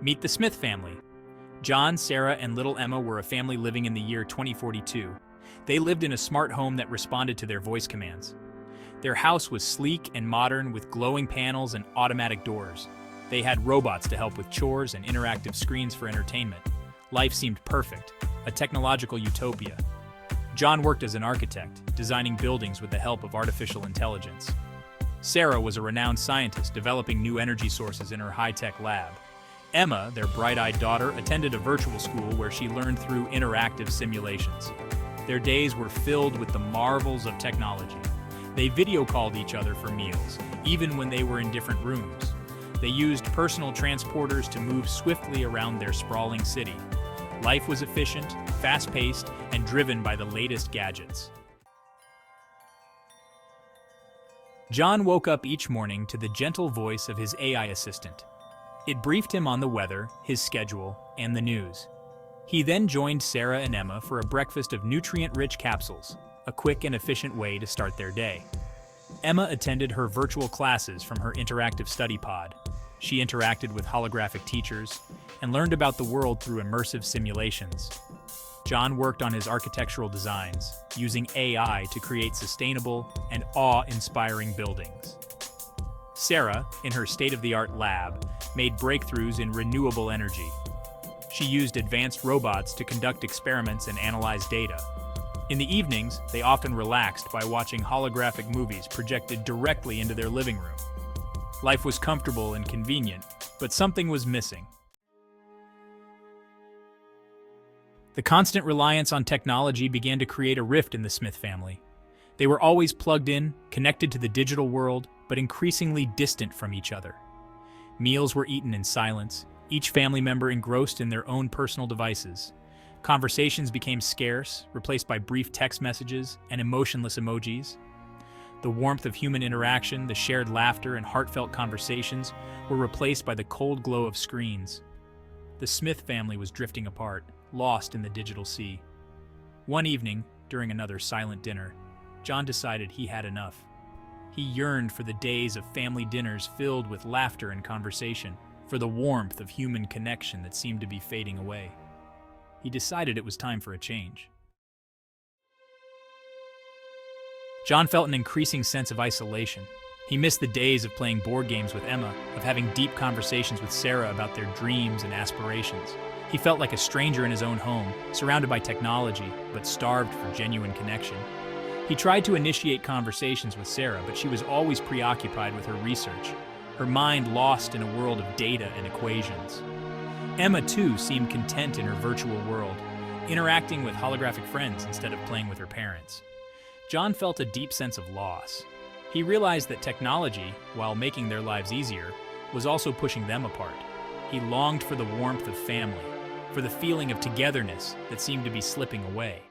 Meet the Smith family. John, Sarah, and little Emma were a family living in the year 2042. They lived in a smart home that responded to their voice commands. Their house was sleek and modern with glowing panels and automatic doors. They had robots to help with chores and interactive screens for entertainment. Life seemed perfect, a technological utopia. John worked as an architect, designing buildings with the help of artificial intelligence. Sarah was a renowned scientist developing new energy sources in her high-tech lab. Emma, their bright-eyed daughter, attended a virtual school where she learned through interactive simulations. Their days were filled with the marvels of technology. They video called each other for meals, even when they were in different rooms. They used personal transporters to move swiftly around their sprawling city. Life was efficient, fast-paced, and driven by the latest gadgets. John woke up each morning to the gentle voice of his AI assistant. It briefed him on the weather, his schedule, and the news. He then joined Sarah and Emma for a breakfast of nutrient-rich capsules, a quick and efficient way to start their day. Emma attended her virtual classes from her interactive study pod. She interacted with holographic teachers and learned about the world through immersive simulations. John worked on his architectural designs, using AI to create sustainable and awe-inspiring buildings. Sarah, in her state-of-the-art lab, made breakthroughs in renewable energy. She used advanced robots to conduct experiments and analyze data. In the evenings, they often relaxed by watching holographic movies projected directly into their living room. Life was comfortable and convenient, but something was missing. The constant reliance on technology began to create a rift in the Smith family. They were always plugged in, connected to the digital world, but increasingly distant from each other. Meals were eaten in silence, each family member engrossed in their own personal devices. Conversations became scarce, replaced by brief text messages and emotionless emojis. The warmth of human interaction, the shared laughter, and heartfelt conversations were replaced by the cold glow of screens. The Smith family was drifting apart, lost in the digital sea. One evening, during another silent dinner, John decided he had enough. He yearned for the days of family dinners filled with laughter and conversation, for the warmth of human connection that seemed to be fading away. He decided it was time for a change. John felt an increasing sense of isolation. He missed the days of playing board games with Emma, of having deep conversations with Sarah about their dreams and aspirations. He felt like a stranger in his own home, surrounded by technology, but starved for genuine connection. He tried to initiate conversations with Sarah, but she was always preoccupied with her research, her mind lost in a world of data and equations. Emma, too, seemed content in her virtual world, interacting with holographic friends instead of playing with her parents. John felt a deep sense of loss. He realized that technology, while making their lives easier, was also pushing them apart. He longed for the warmth of family, for the feeling of togetherness that seemed to be slipping away.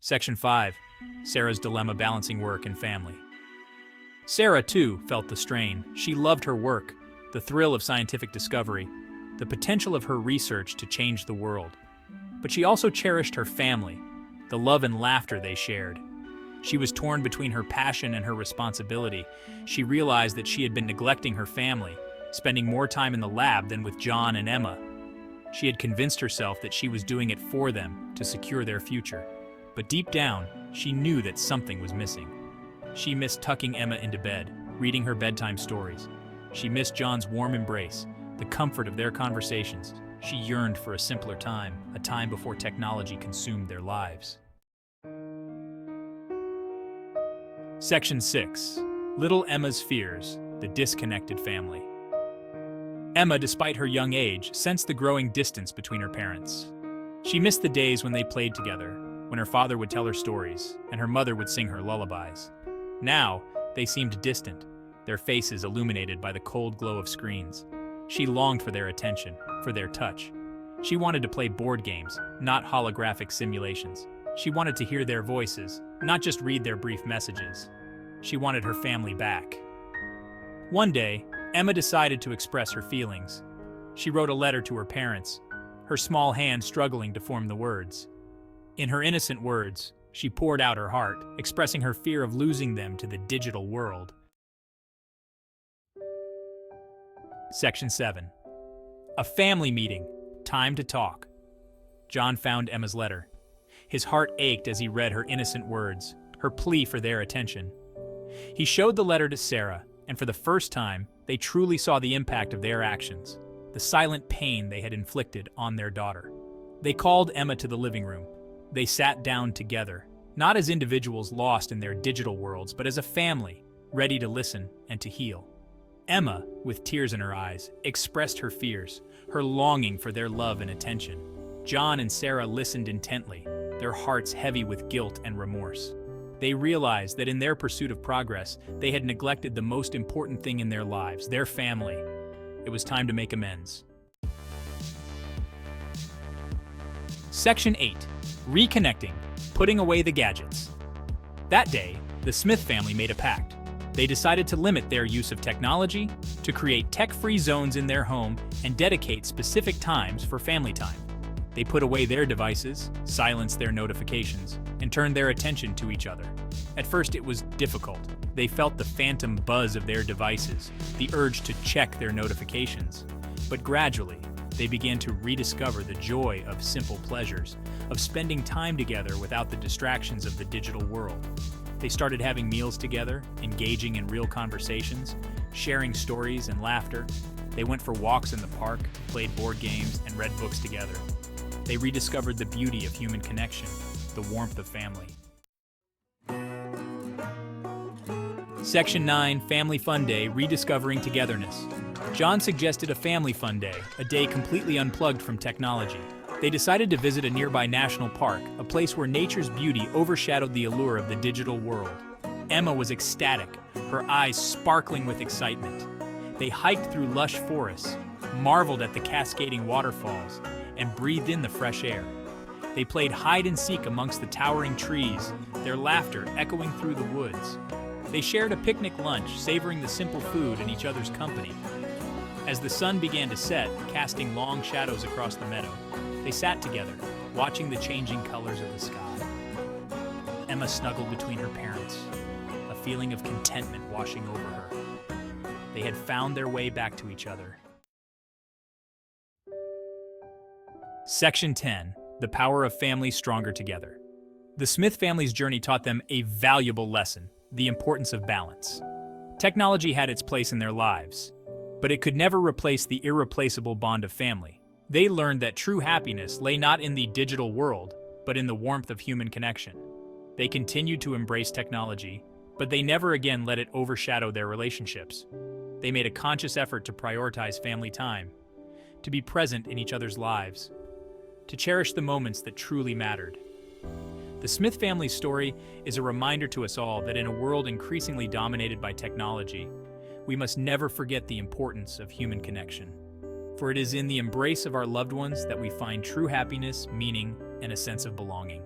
Section 5. Sarah's dilemma balancing work and family. Sarah, too, felt the strain. She loved her work, the thrill of scientific discovery, the potential of her research to change the world. But she also cherished her family, the love and laughter they shared. She was torn between her passion and her responsibility. She realized that she had been neglecting her family, spending more time in the lab than with John and Emma. She had convinced herself that she was doing it for them to secure their future. But deep down, she knew that something was missing. She missed tucking Emma into bed, reading her bedtime stories. She missed John's warm embrace, the comfort of their conversations. She yearned for a simpler time, a time before technology consumed their lives. Section 6. Little Emma's Fears, the Disconnected Family. Emma, despite her young age, sensed the growing distance between her parents. She missed the days when they played together, when her father would tell her stories, and her mother would sing her lullabies. Now, they seemed distant, their faces illuminated by the cold glow of screens. She longed for their attention, for their touch. She wanted to play board games, not holographic simulations. She wanted to hear their voices, not just read their brief messages. She wanted her family back. One day, Emma decided to express her feelings. She wrote a letter to her parents, her small hand struggling to form the words. In her innocent words, she poured out her heart, expressing her fear of losing them to the digital world. Section 7. A family meeting. Time to talk. John found Emma's letter. His heart ached as he read her innocent words, her plea for their attention. He showed the letter to Sarah, and for the first time, they truly saw the impact of their actions, the silent pain they had inflicted on their daughter. They called Emma to the living room. They sat down together, not as individuals lost in their digital worlds, but as a family, ready to listen and to heal. Emma, with tears in her eyes, expressed her fears, her longing for their love and attention. John and Sarah listened intently, their hearts heavy with guilt and remorse. They realized that in their pursuit of progress, they had neglected the most important thing in their lives, their family. It was time to make amends. Section 8. Reconnecting. Putting away the gadgets. That day, the Smith family made a pact. They decided to limit their use of technology, to create tech-free zones in their home, and dedicate specific times for family time. They put away their devices, silenced their notifications, and turned their attention to each other. At first, it was difficult. They felt the phantom buzz of their devices, the urge to check their notifications. But gradually, they began to rediscover the joy of simple pleasures, of spending time together without the distractions of the digital world. They started having meals together, engaging in real conversations, sharing stories and laughter. They went for walks in the park, played board games, and read books together. They rediscovered the beauty of human connection, the warmth of family. Section 9, Family Fun Day, Rediscovering Togetherness. John suggested a family fun day, a day completely unplugged from technology. They decided to visit a nearby national park, a place where nature's beauty overshadowed the allure of the digital world. Emma was ecstatic, her eyes sparkling with excitement. They hiked through lush forests, marveled at the cascading waterfalls, and breathed in the fresh air. They played hide and seek amongst the towering trees, their laughter echoing through the woods. They shared a picnic lunch, savoring the simple food and each other's company. As the sun began to set, casting long shadows across the meadow, they sat together, watching the changing colors of the sky. Emma snuggled between her parents, a feeling of contentment washing over her. They had found their way back to each other. Section 10. The Power of Families Stronger Together. The Smith family's journey taught them a valuable lesson: the importance of balance. Technology had its place in their lives, but it could never replace the irreplaceable bond of family. They learned that true happiness lay not in the digital world, but in the warmth of human connection. They continued to embrace technology, but they never again let it overshadow their relationships. They made a conscious effort to prioritize family time, to be present in each other's lives, to cherish the moments that truly mattered. The Smith family's story is a reminder to us all that in a world increasingly dominated by technology, we must never forget the importance of human connection. For it is in the embrace of our loved ones that we find true happiness, meaning, and a sense of belonging.